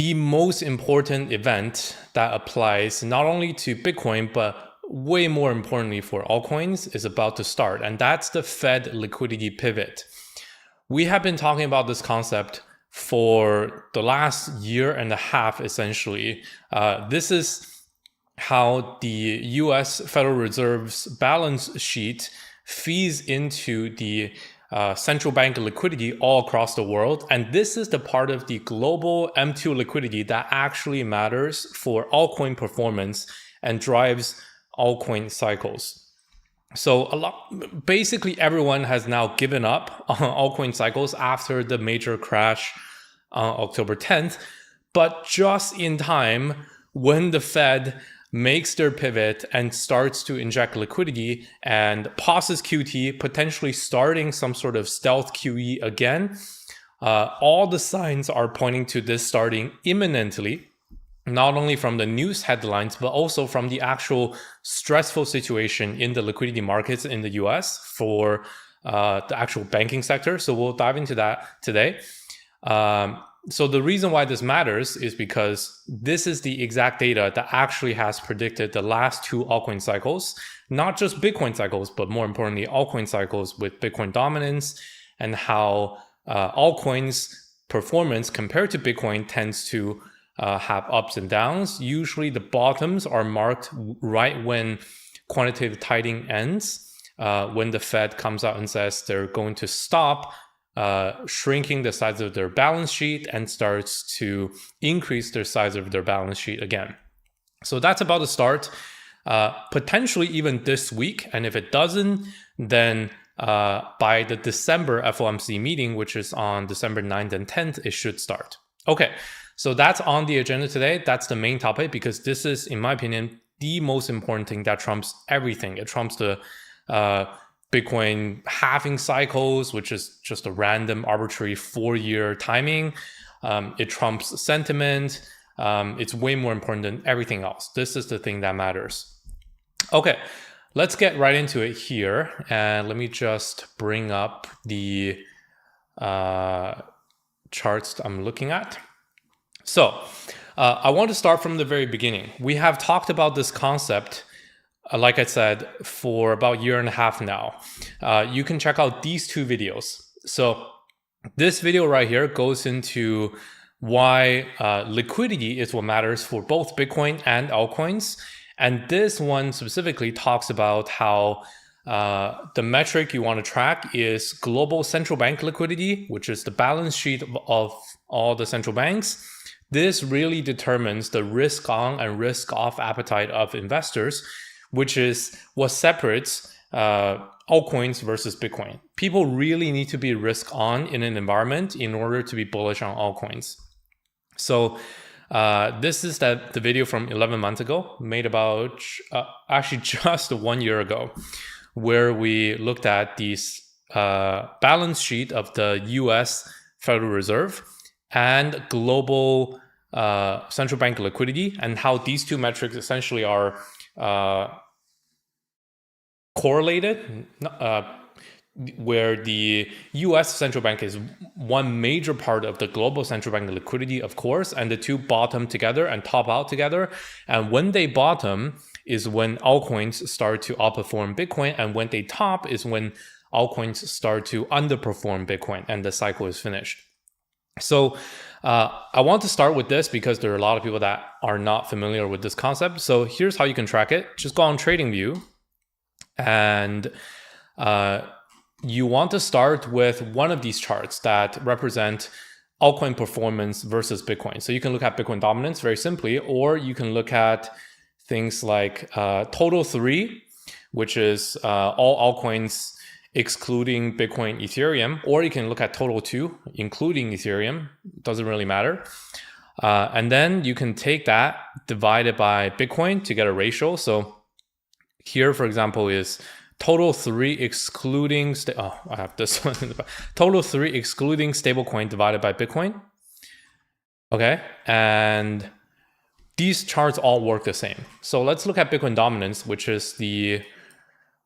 the most important event that applies not only to Bitcoin, but way more importantly for altcoins is about to start. And that's the Fed liquidity pivot. We have been talking about this concept for the last year and a half, essentially. This is how the US Federal Reserve's balance sheet feeds into the central bank liquidity all across the world. And this is the part of the global M2 liquidity that actually matters for altcoin performance and drives altcoin cycles. So basically everyone has now given up on altcoin cycles after the major crash on October 10th, but just in time when the Fed makes their pivot and starts to inject liquidity and pauses QT, potentially starting some sort of stealth QE again. All the signs are pointing to this starting imminently, not only from the news headlines, but also from the actual stressful situation in the liquidity markets in the US for the actual banking sector. So we'll dive into that today. So the reason why this matters is because this is the exact data that actually has predicted the last two altcoin cycles, not just Bitcoin cycles, but more importantly, altcoin cycles with Bitcoin dominance, and how altcoins performance compared to Bitcoin tends to have ups and downs. Usually the bottoms are marked right when quantitative tightening ends, when the Fed comes out and says they're going to stop shrinking the size of their balance sheet and starts to increase their size of their balance sheet again. So that's about to start, potentially even this week. And if it doesn't, then by the December FOMC meeting, which is on December 9th and 10th, it should start. Okay, so that's on the agenda today. That's the main topic because this is, in my opinion, the most important thing that trumps everything. It trumps the Bitcoin halving cycles, which is just a random arbitrary 4-year timing. It trumps sentiment. It's way more important than everything else. This is the thing that matters. Okay, let's get right into it here. And let me just bring up the charts I'm looking at. So I want to start from the very beginning. We have talked about this concept like I said, for about a year and a half now. You can check out these two videos. So this video right here goes into why liquidity is what matters for both Bitcoin and altcoins. And this one specifically talks about how the metric you want to track is global central bank liquidity, which is the balance sheet of all the central banks. This really determines the risk on and risk off appetite of investors, which is what separates altcoins versus Bitcoin. People really need to be risk on in an environment in order to be bullish on altcoins. So this is the video from 11 months ago, made about actually just 1 year ago, where we looked at this balance sheet of the US Federal Reserve and global central bank liquidity, and how these two metrics essentially are correlated, where the US central bank is one major part of the global central bank liquidity, of course, and the two bottom together and top out together. And when they bottom is when altcoins start to outperform Bitcoin, and when they top is when altcoins start to underperform Bitcoin and the cycle is finished. So I want to start with this because there are a lot of people that are not familiar with this concept. So here's how you can track it. Just go on TradingView, and you want to start with one of these charts that represent altcoin performance versus Bitcoin. So you can look at Bitcoin dominance very simply, or you can look at things like total 3, which is all altcoins excluding Bitcoin, Ethereum, or you can look at total 2, including Ethereum. Doesn't really matter. And then you can take that divided by Bitcoin to get a ratio. So here, for example, is total 3 excluding, I have this one. Total 3 excluding stablecoin divided by Bitcoin. Okay, and these charts all work the same. So let's look at Bitcoin dominance, which is the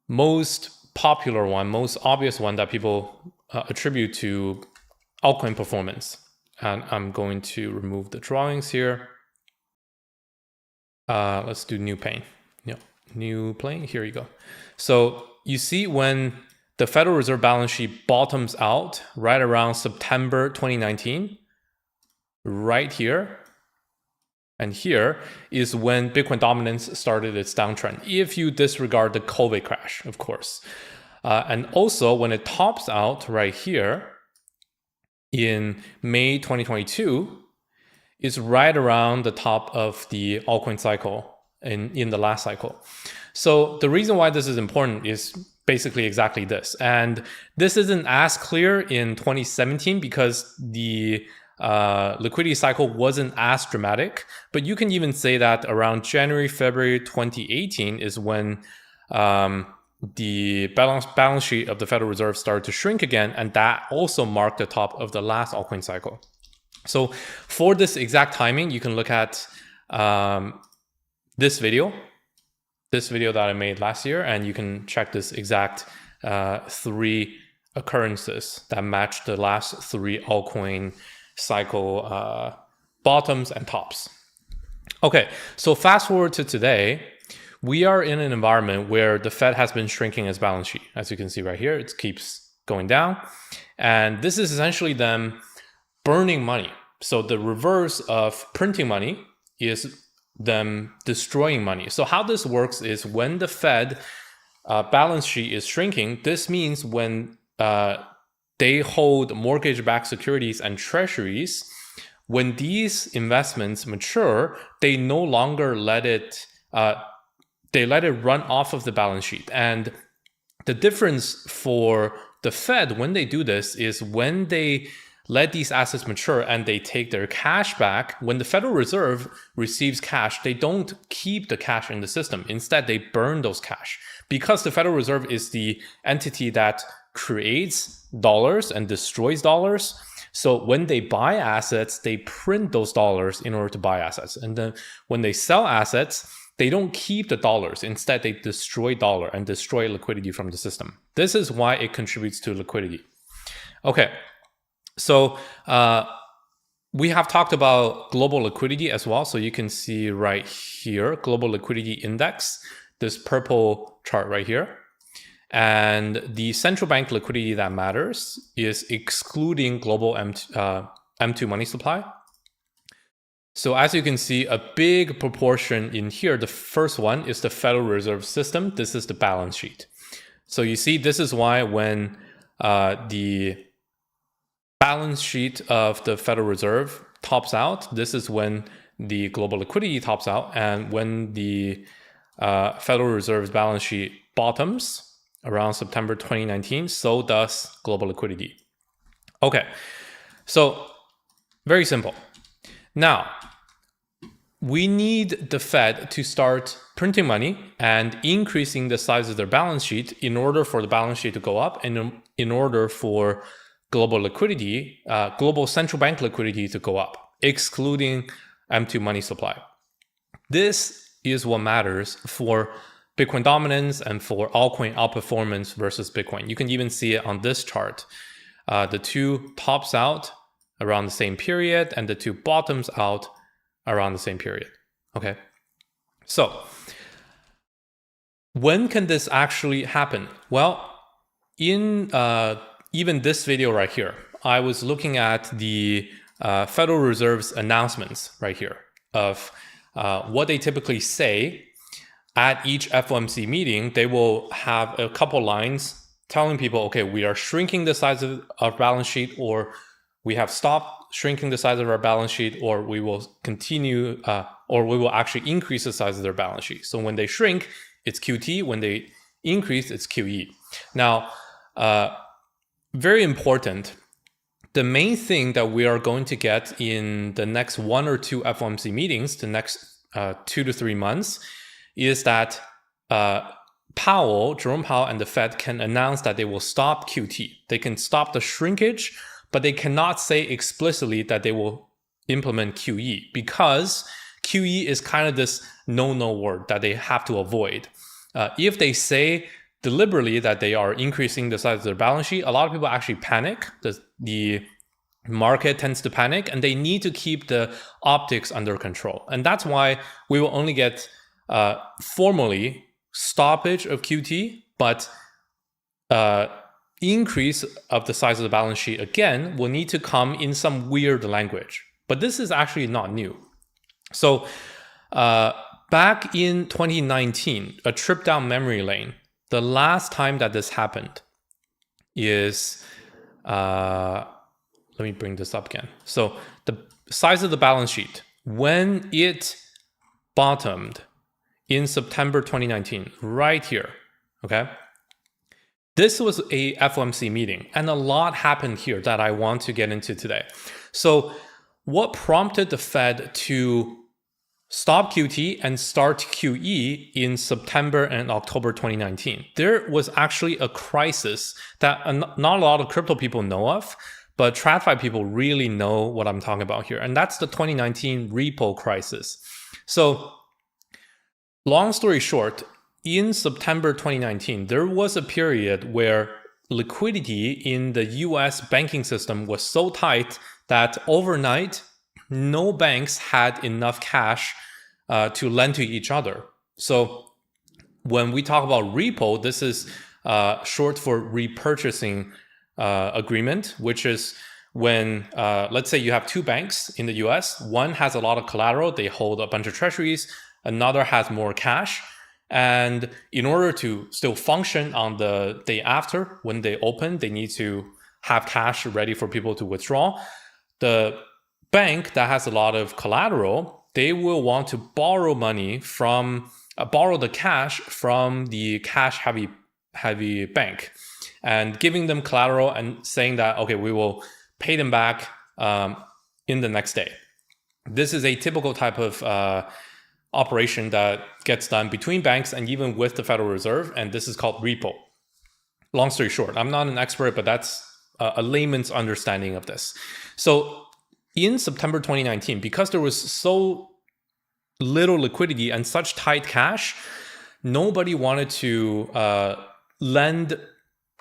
most popular one, most obvious one that people attribute to altcoin performance. And I'm going to remove the drawings here. Let's do new pane. No, new plane. Here you go. So you see when the Federal Reserve balance sheet bottoms out right around September 2019, right here, and here is when Bitcoin dominance started its downtrend, if you disregard the COVID crash, of course. And also when it tops out right here in May 2022, is right around the top of the altcoin cycle in the last cycle. So the reason why this is important is basically exactly this. And this isn't as clear in 2017 because the liquidity cycle wasn't as dramatic, but you can even say that around January, February 2018 is when the balance sheet of the Federal Reserve started to shrink again, and that also marked the top of the last altcoin cycle. So for this exact timing, you can look at this video that I made last year, and you can check this exact 3 occurrences that match the last 3 altcoin cycle bottoms and tops. Okay, so fast forward to today, we are in an environment where the Fed has been shrinking its balance sheet. As you can see right here, it keeps going down. And this is essentially them burning money. So the reverse of printing money is them destroying money. So how this works is when the Fed balance sheet is shrinking, this means when they hold mortgage-backed securities and treasuries, when these investments mature, they no longer let it run off of the balance sheet. And the difference for the Fed when they do this is when they let these assets mature and they take their cash back, when the Federal Reserve receives cash, they don't keep the cash in the system. Instead, they burn those cash. Because the Federal Reserve is the entity that creates dollars and destroys dollars, so when they buy assets, they print those dollars in order to buy assets. And then when they sell assets, they don't keep the dollars. Instead, they destroy dollar and destroy liquidity from the system. This is why it contributes to liquidity. Okay. So we have talked about global liquidity as well. So you can see right here, global liquidity index, this purple chart right here. And the central bank liquidity that matters is excluding global M2 money supply. So as you can see, a big proportion in here, the first one is the Federal Reserve System. This is the balance sheet. So you see, this is why when the balance sheet of the Federal Reserve tops out, this is when the global liquidity tops out. And when the Federal Reserve's balance sheet bottoms around September 2019, so does global liquidity. Okay, so very simple. Now, we need the Fed to start printing money and increasing the size of their balance sheet in order for the balance sheet to go up and in order for global liquidity, global central bank liquidity to go up, excluding M2 money supply. This is what matters for Bitcoin dominance and for altcoin outperformance versus Bitcoin. You can even see it on this chart. The two tops out around the same period and the two bottoms out around the same period. Okay. So when can this actually happen? Well, in even this video right here, I was looking at the Federal Reserve's announcements right here of what they typically say at each FOMC meeting. They will have a couple lines telling people, okay, we are shrinking the size of our balance sheet, or we have stopped shrinking the size of our balance sheet, or we will continue, or we will actually increase the size of their balance sheet. So when they shrink, it's QT. When they increase, it's QE. Now, very important, the main thing that we are going to get in the next 1 or 2 FOMC meetings, the next 2 to 3 months, is that Jerome Powell and the Fed can announce that they will stop QT. They can stop the shrinkage, but they cannot say explicitly that they will implement QE, because QE is kind of this no-no word that they have to avoid. If they say deliberately that they are increasing the size of their balance sheet, a lot of people actually panic. The market tends to panic, and they need to keep the optics under control. And that's why we will only get formally stoppage of QT, but increase of the size of the balance sheet again will need to come in some weird language. But this is actually not new. So back in 2019, a trip down memory lane, the last time that this happened is, let me bring this up again. So the size of the balance sheet, when it bottomed in September 2019, right here, okay? This was a FOMC meeting, and a lot happened here that I want to get into today. So what prompted the Fed to stop QT and start QE in September and October 2019? There was actually a crisis that not a lot of crypto people know of, but TradFi people really know what I'm talking about here. And that's the 2019 repo crisis. So long story short, in September 2019, there was a period where liquidity in the US banking system was so tight that overnight, no banks had enough cash to lend to each other. So when we talk about repo, this is short for repurchasing agreement, which is when, let's say you have two banks in the US, one has a lot of collateral, they hold a bunch of treasuries, another has more cash. And in order to still function on the day after, when they open, they need to have cash ready for people to withdraw. The bank that has a lot of collateral, they will want to borrow money from, borrow the cash from the cash heavy bank, and giving them collateral and saying that, okay, we will pay them back in the next day. This is a typical type of operation that gets done between banks and even with the Federal Reserve, and this is called repo. Long story short, I'm not an expert, but that's a layman's understanding of this. So in September 2019, because there was so little liquidity and such tight cash, nobody wanted to lend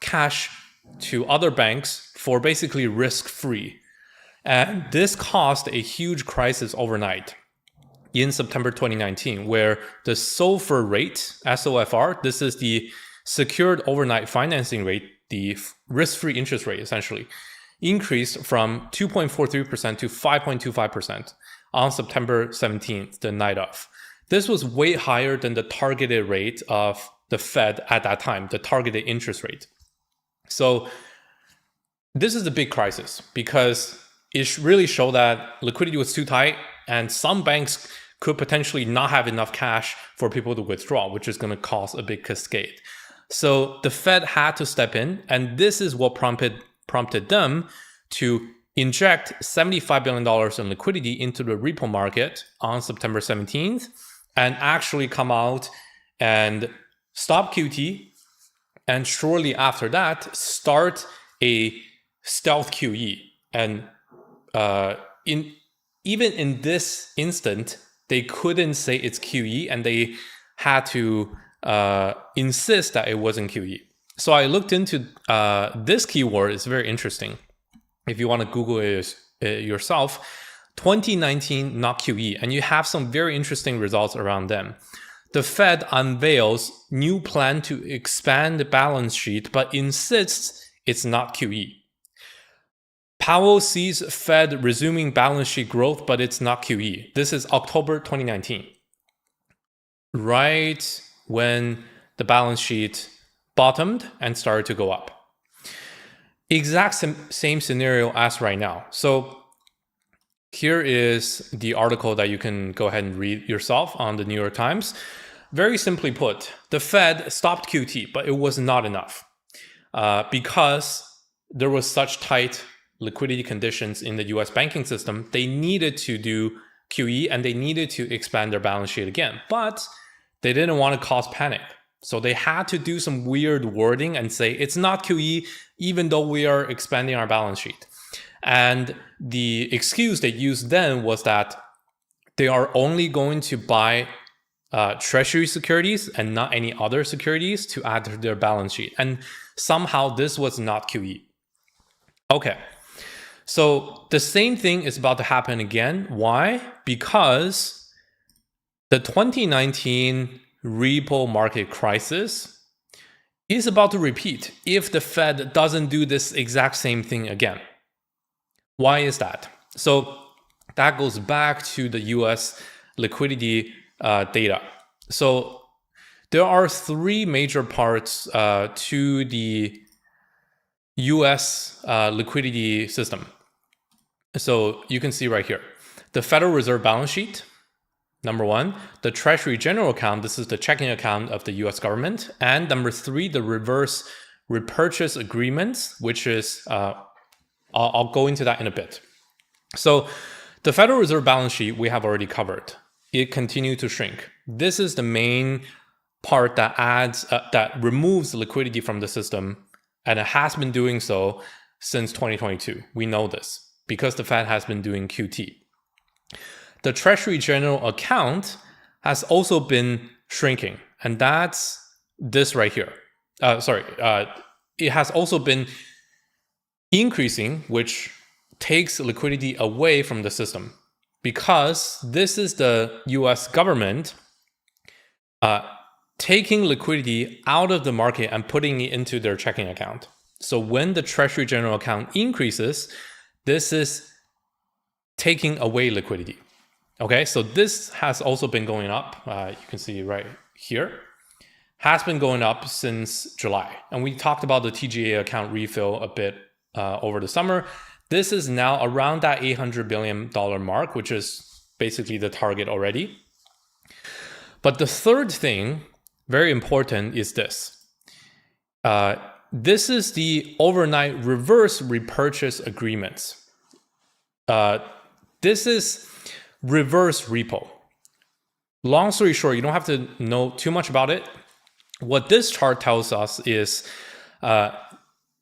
cash to other banks for basically risk-free. And this caused a huge crisis overnight in September 2019, where the SOFR rate, SOFR, this is the secured overnight financing rate, the risk-free interest rate essentially, increased from 2.43% to 5.25% on September 17th, the night of. This was way higher than the targeted rate of the Fed at that time, the targeted interest rate. So this is a big crisis because it really showed that liquidity was too tight, and some banks could potentially not have enough cash for people to withdraw, which is going to cause a big cascade. So the Fed had to step in, and this is what prompted them to inject $75 billion in liquidity into the repo market on September 17th, and actually come out and stop QT, and shortly after that, start a stealth QE. And even in this instant, they couldn't say it's QE, and they had to insist that it wasn't QE. So I looked into this keyword. It's very interesting. If you want to Google it yourself, 2019 not QE, and you have some very interesting results around them. The Fed unveils new plan to expand the balance sheet, but insists it's not QE. Powell sees Fed resuming balance sheet growth, but it's not QE. This is October 2019. Right when the balance sheet bottomed and started to go up. Exact same scenario as right now. So here is the article that you can go ahead and read yourself on the New York Times. Very simply put, the Fed stopped QT, but it was not enough because there was such tight liquidity conditions in the US banking system. They needed to do QE, and they needed to expand their balance sheet again, but they didn't want to cause panic. So they had to do some weird wording and say it's not QE, even though we are expanding our balance sheet. And the excuse they used then was that they are only going to buy treasury securities and not any other securities to add to their balance sheet. And somehow this was not QE. Okay. So the same thing is about to happen again. Why? Because the 2019 repo market crisis is about to repeat if the Fed doesn't do this exact same thing again. Why is that? So that goes back to the US liquidity data. So there are three major parts to the US liquidity system. So you can see right here, the Federal Reserve balance sheet, number one, the Treasury General account, this is the checking account of the US government, and number three, the reverse repurchase agreements, which is, I'll go into that in a bit. So the Federal Reserve balance sheet we have already covered. It continued to shrink. This is the main part that that removes liquidity from the system, and it has been doing so since 2022. We know this because the Fed has been doing QT. The Treasury General account has also been shrinking, and that's this right here. It has also been increasing, which takes liquidity away from the system, because this is the US government taking liquidity out of the market and putting it into their checking account. So when the Treasury General account increases, this is taking away liquidity. Okay, so this has also been going up. You can see right here, has been going up since July. And we talked about the TGA account refill a bit over the summer. This is now around that $800 billion mark, which is basically the target already. But the third thing, very important, is this. This is the overnight reverse repurchase agreements. This is reverse repo. Long story short, you don't have to know too much about it. What this chart tells us is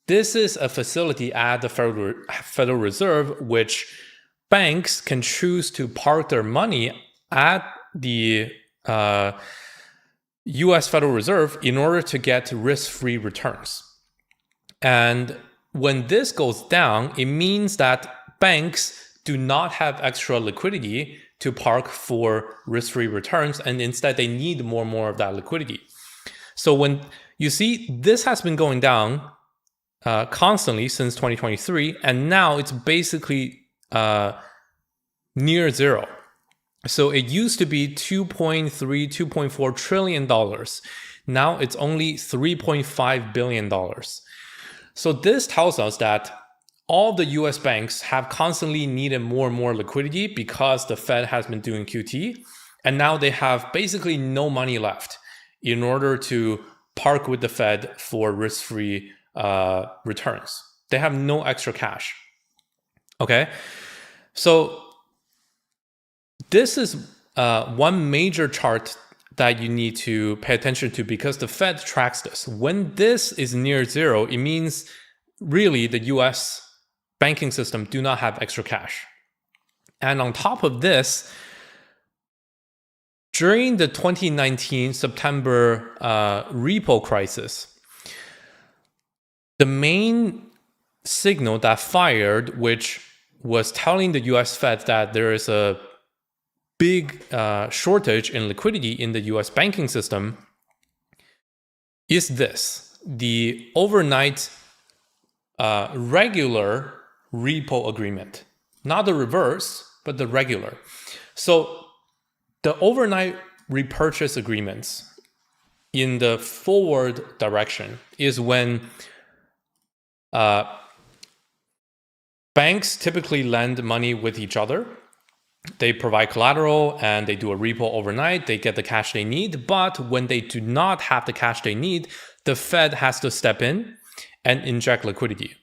this is a facility at the Federal Reserve which banks can choose to park their money at the US Federal Reserve in order to get risk-free returns. And when this goes down, it means that banks do not have extra liquidity to park for risk-free returns, and instead they need more and more of that liquidity. So when you see this has been going down constantly since 2023, and now it's basically near zero. So it used to be $2.3, $2.4 trillion. Now it's only $3.5 billion. So this tells us that all the US banks have constantly needed more and more liquidity because the Fed has been doing QT, and now they have basically no money left in order to park with the Fed for risk-free returns. They have no extra cash. Okay, so this is one major chart that you need to pay attention to because the Fed tracks this. When this is near zero, it means really the US banking system do not have extra cash. And on top of this, during the 2019 September repo crisis, the main signal that fired, which was telling the US Fed that there is a big shortage in liquidity in the US banking system, is this: the overnight regular repo agreement. Not the reverse, but the regular. So the overnight repurchase agreements in the forward direction is when banks typically lend money with each other. They provide collateral and they do a repo overnight. They get the cash they need. But when they do not have the cash they need, the Fed has to step in and inject liquidity.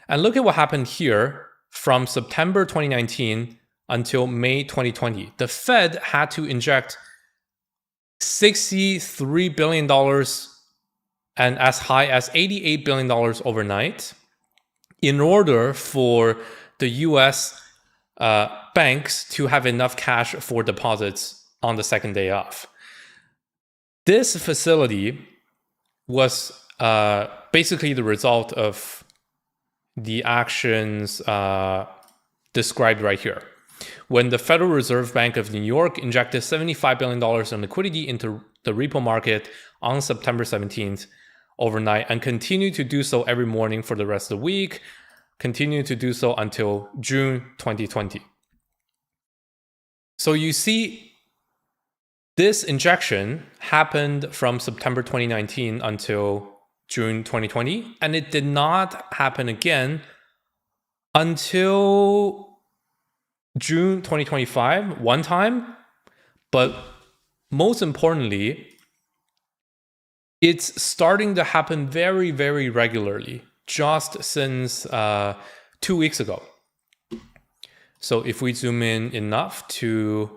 And look at what happened here from September 2019 until May 2020. The Fed had to inject $63 billion and as high as $88 billion overnight in order for the US banks to have enough cash for deposits on the second day off. This facility was basically the result of the actions described right here. When the Federal Reserve Bank of New York injected $75 billion in liquidity into the repo market on September 17th overnight and continued to do so every morning for the rest of the week, continued to do so until June 2020. So you see, this injection happened from September 2019 until June 2020, and it did not happen again until June 2025, one time. But most importantly, it's starting to happen very, very regularly, just since 2 weeks ago. So if we zoom in enough to,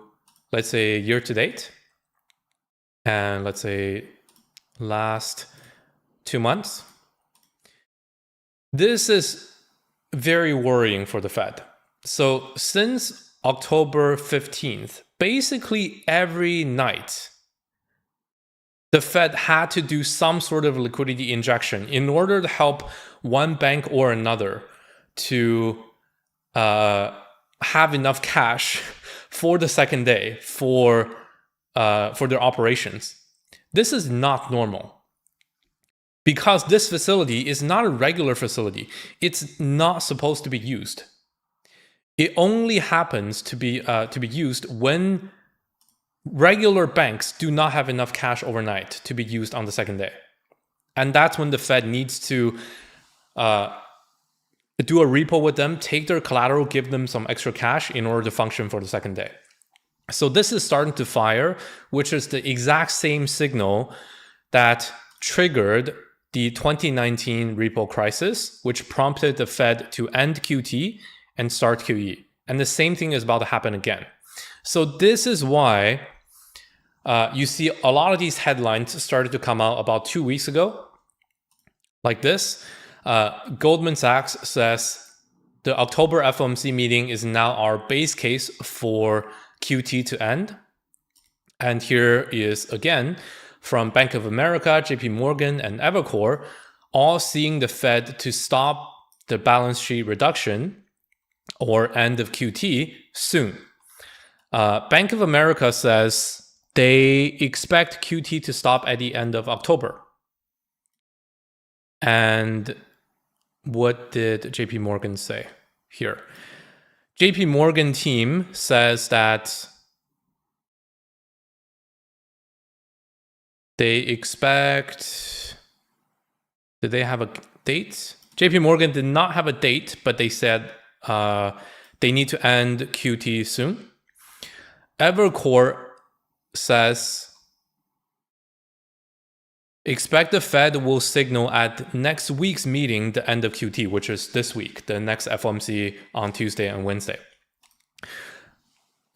let's say, year to date, and let's say last 2 months, this is very worrying for the Fed. So since October 15th, basically every night, the Fed had to do some sort of liquidity injection in order to help one bank or another to have enough cash for the second day for their operations. This is not normal, because this facility is not a regular facility. It's not supposed to be used. It only happens to be used when regular banks do not have enough cash overnight to be used on the second day. And that's when the Fed needs to do a repo with them, take their collateral, give them some extra cash in order to function for the second day. So this is starting to fire, which is the exact same signal that triggered the 2019 repo crisis, which prompted the Fed to end QT and start QE. And the same thing is about to happen again. So this is why you see a lot of these headlines started to come out about 2 weeks ago, like this. Goldman Sachs says the October FOMC meeting is now our base case for QT to end. And here is again from Bank of America, JP Morgan, and Evercore, all seeing the Fed to stop the balance sheet reduction or end of QT soon. Bank of America says they expect QT to stop at the end of October. And what did JP Morgan say here? JP Morgan team says that they expect, did they have a date? JP Morgan did not have a date, but they said they need to end QT soon. Evercore says expect the Fed will signal at next week's meeting the end of QT, which is this week, the next FOMC on Tuesday and Wednesday.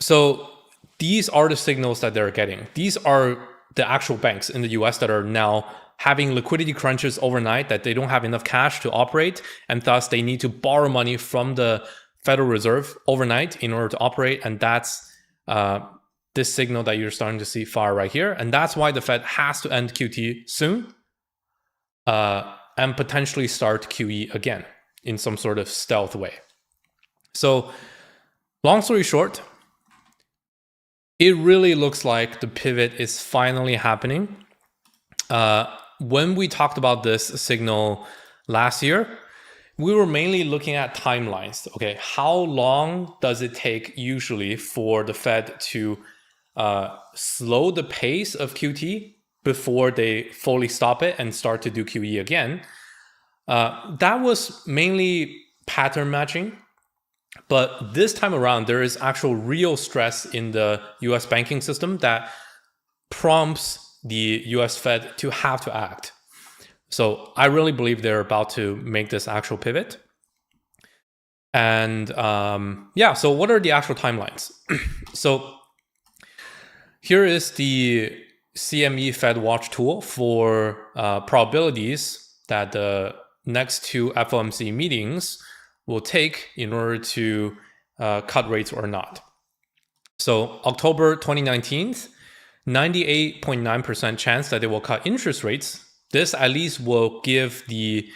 So these are the signals that they're getting. These are the actual banks in the US that are now having liquidity crunches overnight, that they don't have enough cash to operate, and thus they need to borrow money from the Federal Reserve overnight in order to operate. And that's this signal that you're starting to see fire right here. And that's why the Fed has to end QT soon and potentially start QE again in some sort of stealth way. So long story short, it really looks like the pivot is finally happening. When we talked about this signal last year, we were mainly looking at timelines. Okay, how long does it take usually for the Fed to slow the pace of QT before they fully stop it and start to do QE again? That was mainly pattern matching. But this time around, there is actual real stress in the US banking system that prompts the US Fed to have to act. So I really believe they're about to make this actual pivot. And yeah, so what are the actual timelines? So here is the CME Fed Watch tool for probabilities that the next two FOMC meetings will take in order to cut rates or not. So October 2019, 98.9% chance that they will cut interest rates. This at least will give the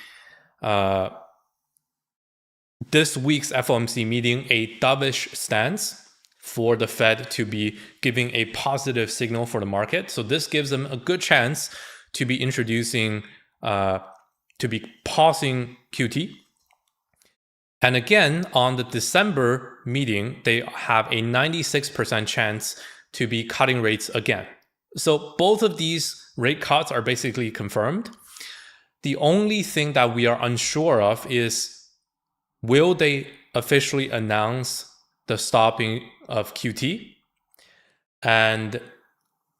this week's FOMC meeting a dovish stance for the Fed to be giving a positive signal for the market. So this gives them a good chance to be introducing, to be pausing QT. And again, on the December meeting, they have a 96% chance to be cutting rates again. So both of these rate cuts are basically confirmed. The only thing that we are unsure of is, will they officially announce the stopping of QT? And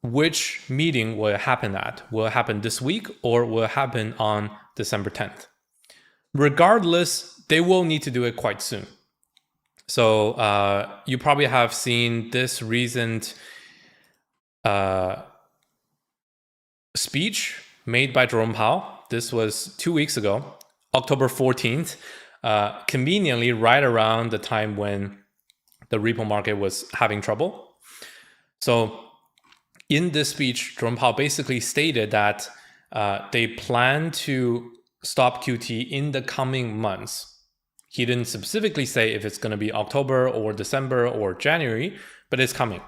which meeting will it happen at? Will it happen this week or will it happen on December 10th? Regardless, they will need to do it quite soon. So you probably have seen this recent speech made by Jerome Powell. This was 2 weeks ago, October 14th, conveniently right around the time when the repo market was having trouble. So in this speech, Jerome Powell basically stated that they plan to stop QT in the coming months. He didn't specifically say if it's going to be October or December or January, but it's coming.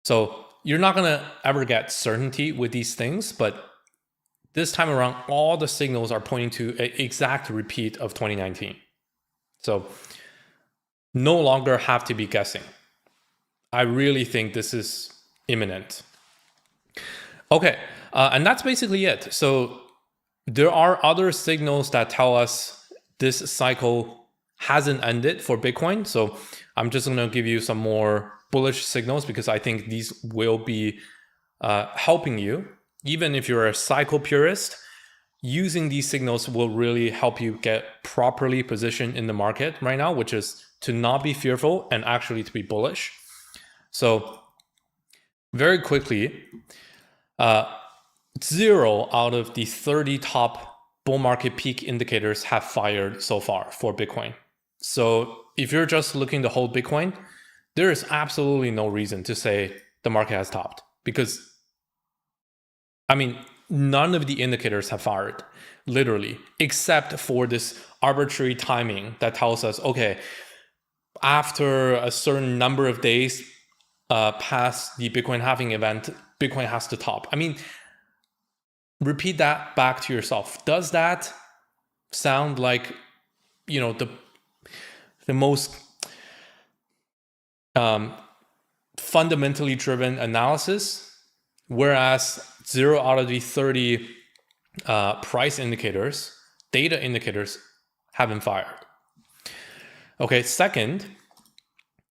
So you're not going to ever get certainty with these things, but this time around, all the signals are pointing to an exact repeat of 2019. So no longer have to be guessing. I really think this is imminent. Okay, and that's basically it. So there are other signals that tell us this cycle hasn't ended for Bitcoin. So I'm just going to give you some more bullish signals because I think these will be helping you. Even if you're a cycle purist, using these signals will really help you get properly positioned in the market right now, which is to not be fearful and actually to be bullish. So very quickly, 0 out of the 30 top bull market peak indicators have fired so far for Bitcoin. So if you're just looking to hold Bitcoin, there is absolutely no reason to say the market has topped because, I mean, none of the indicators have fired, literally, except for this arbitrary timing that tells us, okay, after a certain number of days past the Bitcoin halving event, Bitcoin has to top. I mean, repeat that back to yourself. Does that sound like, you know, the most fundamentally driven analysis? Whereas 0 out of the 30 price indicators, data indicators, haven't fired. Okay, second,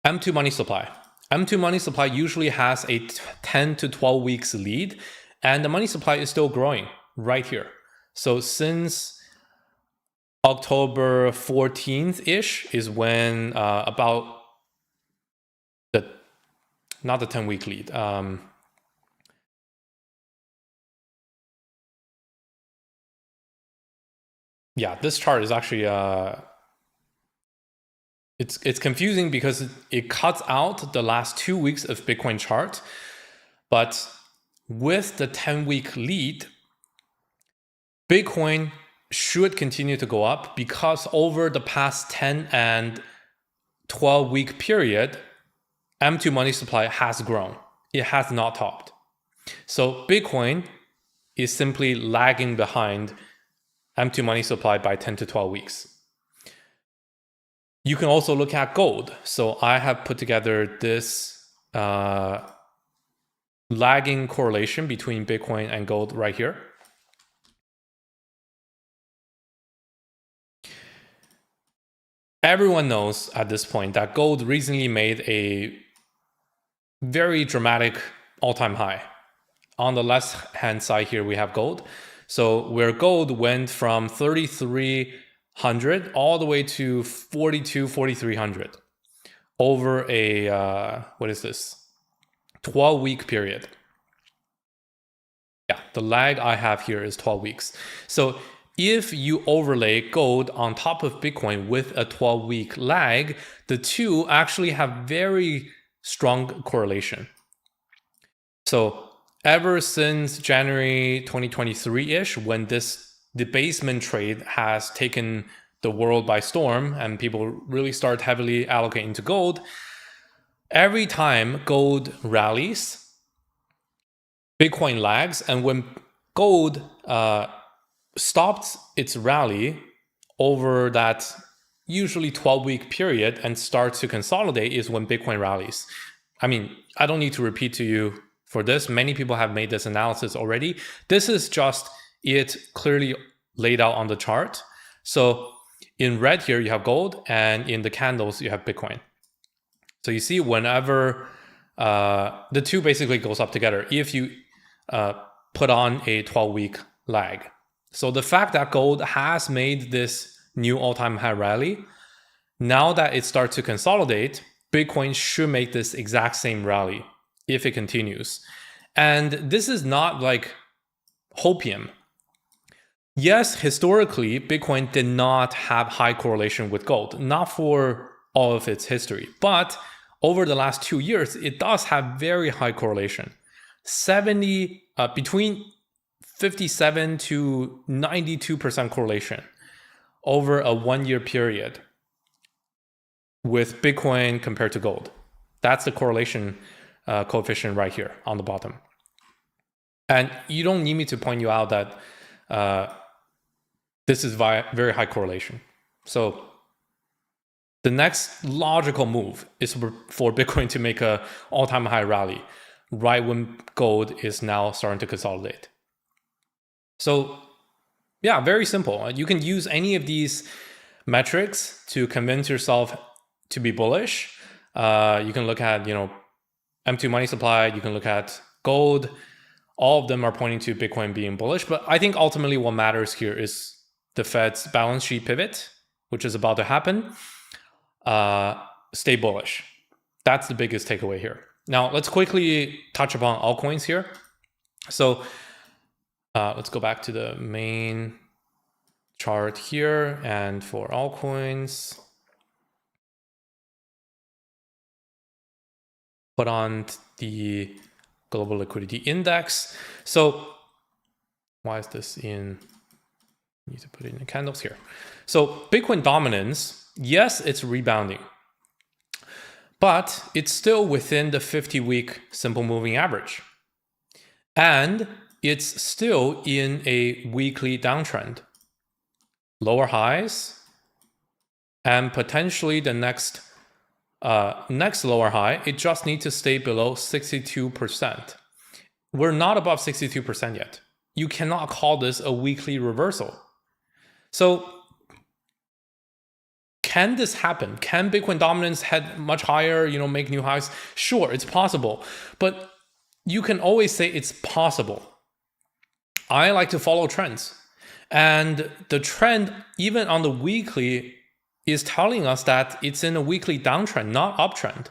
M2 money supply. M2 money supply usually has a 10 to 12 weeks lead, and the money supply is still growing right here. So since October 14th-ish is when about the, not the 10-week lead, yeah, this chart is actually, it's confusing because it cuts out the last 2 weeks of Bitcoin chart. But with the 10-week lead, Bitcoin should continue to go up because over the past 10 and 12-week period, M2 money supply has grown. It has not topped. So Bitcoin is simply lagging behind M2 money supply by 10 to 12 weeks. You can also look at gold. So I have put together this lagging correlation between Bitcoin and gold right here. Everyone knows at this point that gold recently made a very dramatic all-time high. On the left-hand side here, we have gold. So where gold went from 3,300 all the way to 4,300 over a, what is this? 12-week period. Yeah, the lag I have here is 12 weeks. So if you overlay gold on top of Bitcoin with a 12-week lag, the two actually have very strong correlation. So ever since January 2023-ish, when this debasement trade has taken the world by storm and people really start heavily allocating to gold, every time gold rallies, Bitcoin lags. And when gold stopped its rally over that usually 12-week period and starts to consolidate is when Bitcoin rallies. I mean, I don't need to repeat to you for this. Many people have made this analysis already. This is just it clearly laid out on the chart. So in red here, you have gold, and in the candles, you have Bitcoin. So you see whenever the two basically goes up together, if you put on a 12-week lag. So the fact that gold has made this new all-time high rally, now that it starts to consolidate, Bitcoin should make this exact same rally if it continues. And this is not like hopium. Yes, historically, Bitcoin did not have high correlation with gold, not for all of its history. But over the last 2 years, it does have very high correlation. Between 57 to 92% correlation over a 1-year period with Bitcoin compared to gold. That's the correlation coefficient right here on the bottom. And you don't need me to point you out that this is very high correlation. So the next logical move is for Bitcoin to make an all-time high rally right when gold is now starting to consolidate. So yeah, very simple. You can use any of these metrics to convince yourself to be bullish. You can look at, M2 money supply. You can look at gold. All of them are pointing to Bitcoin being bullish. But I think ultimately what matters here is the Fed's balance sheet pivot, which is about to happen. Stay bullish. That's the biggest takeaway here. Now, let's quickly touch upon altcoins here. So let's go back to the main chart here. And for altcoins, put on the global liquidity index. So why is this in? Need to put it in the candles here. So Bitcoin dominance, yes, it's rebounding, but it's still within the 50-week simple moving average. And it's still in a weekly downtrend. Lower highs, and potentially the next lower high, it just needs to stay below 62%. We're not above 62% yet. You cannot call this a weekly reversal. So can this happen? Can Bitcoin dominance head much higher, make new highs? Sure, it's possible. But you can always say it's possible. I like to follow trends. And the trend, even on the weekly, is telling us that it's in a weekly downtrend, not uptrend.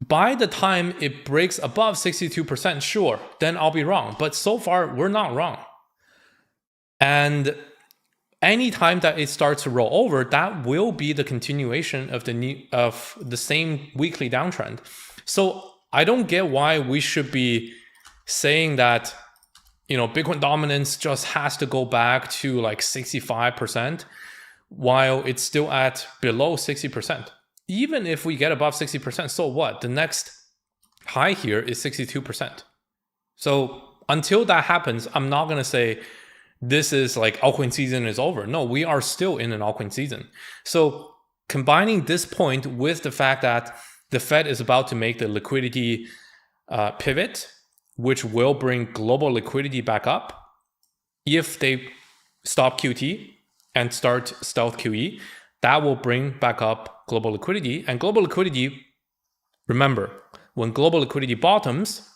By the time it breaks above 62%, sure, then I'll be wrong. But so far, we're not wrong. And anytime that it starts to roll over, that will be the continuation of the same weekly downtrend. So I don't get why we should be saying that, Bitcoin dominance just has to go back to like 65% while it's still at below 60%. Even if we get above 60%, so what? The next high here is 62%. So until that happens, I'm not going to say this is like altcoin season is over. No, we are still in an altcoin season. So combining this point with the fact that the Fed is about to make the liquidity pivot, which will bring global liquidity back up. If they stop QT and start stealth QE, that will bring back up global liquidity. And global liquidity, remember, when global liquidity bottoms,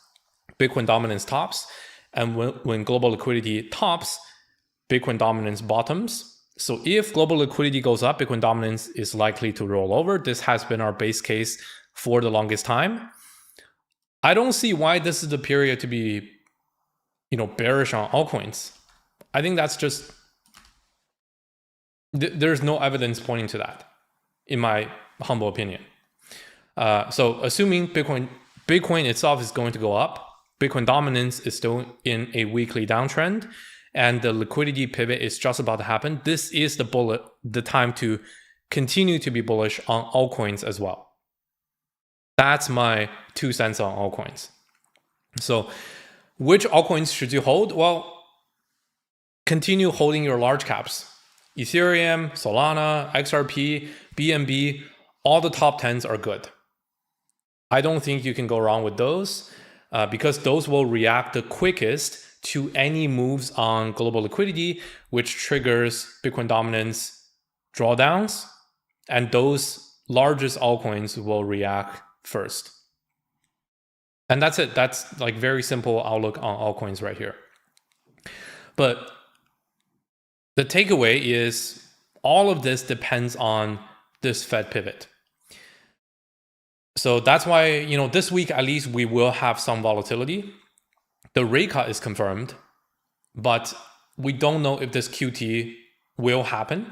Bitcoin dominance tops. And when global liquidity tops, Bitcoin dominance bottoms. So if global liquidity goes up, Bitcoin dominance is likely to roll over. This has been our base case for the longest time. I don't see why this is the period to be, bearish on altcoins. I think that's just, there's no evidence pointing to that, in my humble opinion. So assuming Bitcoin itself is going to go up, Bitcoin dominance is still in a weekly downtrend, and the liquidity pivot is just about to happen, this is the time to continue to be bullish on altcoins as well. That's my 2 cents on altcoins. So which altcoins should you hold? Well, continue holding your large caps. Ethereum, Solana, XRP, BNB, all the top 10s are good. I don't think you can go wrong with those because those will react the quickest to any moves on global liquidity, which triggers Bitcoin dominance drawdowns, and those largest altcoins will react first. And that's it. That's like very simple outlook on altcoins right here. But the takeaway is all of this depends on this Fed pivot. So that's why, this week at least we will have some volatility. The rate cut is confirmed, but we don't know if this QT will happen.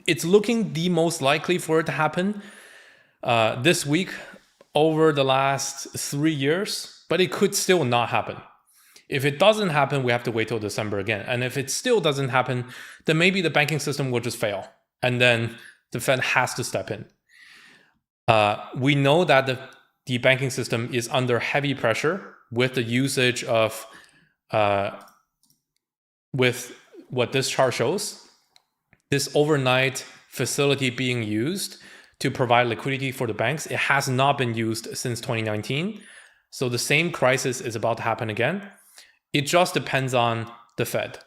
It's looking the most likely for it to happen this week over the last 3 years, but it could still not happen. If it doesn't happen, we have to wait till December again. And if it still doesn't happen, then maybe the banking system will just fail. And then the Fed has to step in. We know that the banking system is under heavy pressure with the usage of, with what this chart shows, this overnight facility being used to provide liquidity for the banks. It has not been used since 2019. So the same crisis is about to happen again. It just depends on the Fed.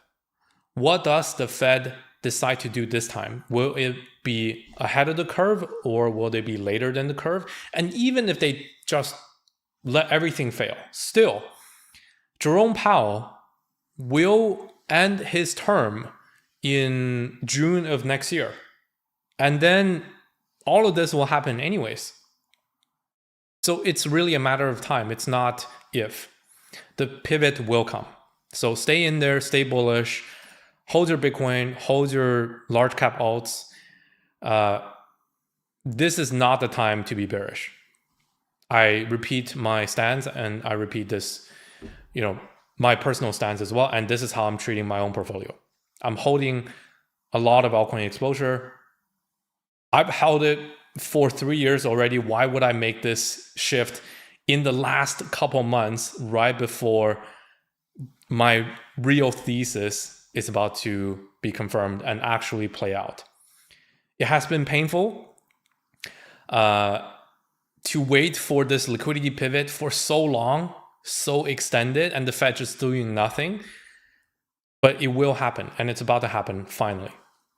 What does the Fed decide to do this time? Will it be ahead of the curve or will they be later than the curve? And even if they just let everything fail, still, Jerome Powell will end his term in June of next year. And then all of this will happen anyways. So it's really a matter of time. It's not if. The pivot will come. So stay in there, stay bullish, hold your Bitcoin, hold your large cap alts. This is not the time to be bearish. I repeat my stance and I repeat this, my personal stance as well. And this is how I'm treating my own portfolio. I'm holding a lot of altcoin exposure. I've held it for 3 years already. Why would I make this shift in the last couple months right before my real thesis is about to be confirmed and actually play out? It has been painful to wait for this liquidity pivot for so long, so extended, and the Fed just doing nothing. But it will happen, and it's about to happen finally.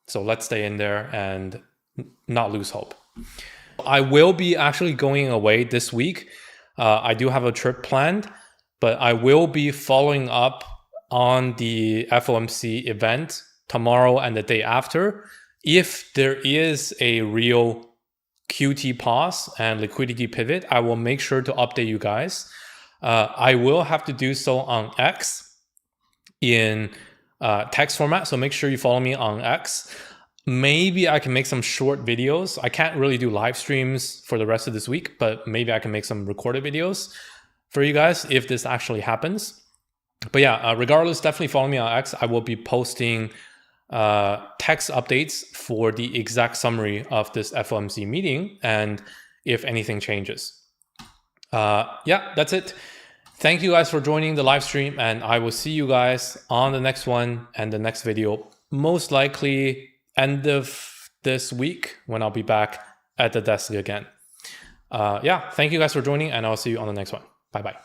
So let's stay in there and not lose hope. I will be actually going away this week. I do have a trip planned, but I will be following up on the FOMC event tomorrow and the day after. If there is a real QT pause and liquidity pivot, I will make sure to update you guys. I will have to do so on X in text format, so make sure you follow me on X. Maybe I can make some short videos. I can't really do live streams for the rest of this week, but maybe I can make some recorded videos for you guys if this actually happens. But yeah, regardless, definitely follow me on X. I will be posting text updates for the exact summary of this FOMC meeting and if anything changes. Yeah, that's it. Thank you guys for joining the live stream, and I will see you guys on the next one and the next video, most likely end of this week when I'll be back at the desk again. Yeah, thank you guys for joining, and I'll see you on the next one. Bye-bye.